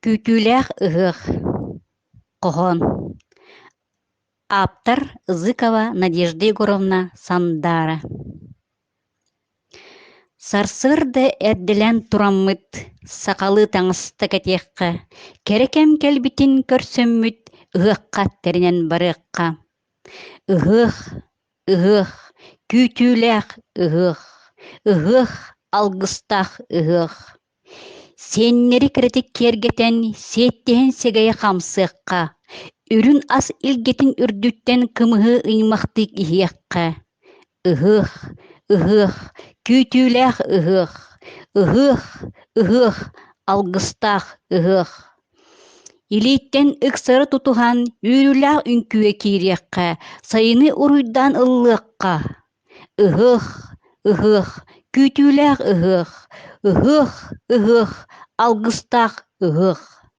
Күтүлэх ыһых. Коһон. Автор Зыкова Надежда Егоровна Сандара. Сарсырды эрдилен тураммыт, сақалы таңысты кәтеққа, керекем келбитин көрсөммүт, ыһыққа теринен барыққа. Ыһых, ыһых, күтүлэх ыһых, ыһых, алгыстах ыһых. Сеннери кретик кергетен, сеттен сегая хамсыққа, үрін ас илгетин үрдүттен кымыһы ыймақтык иһиэққа. Ыһых, ыһых, күтүлэх ыһых, ыһых, ыһых, алгыстах ыһых. Илиттен ыксыры тутухан үүрүлээх үнкүе кириэққа, сайыны уруйдан ыллыаққа. Ыһых, ыһых, күтүлэх ыһых, ыһых, ыһых, алгыстах ыһых.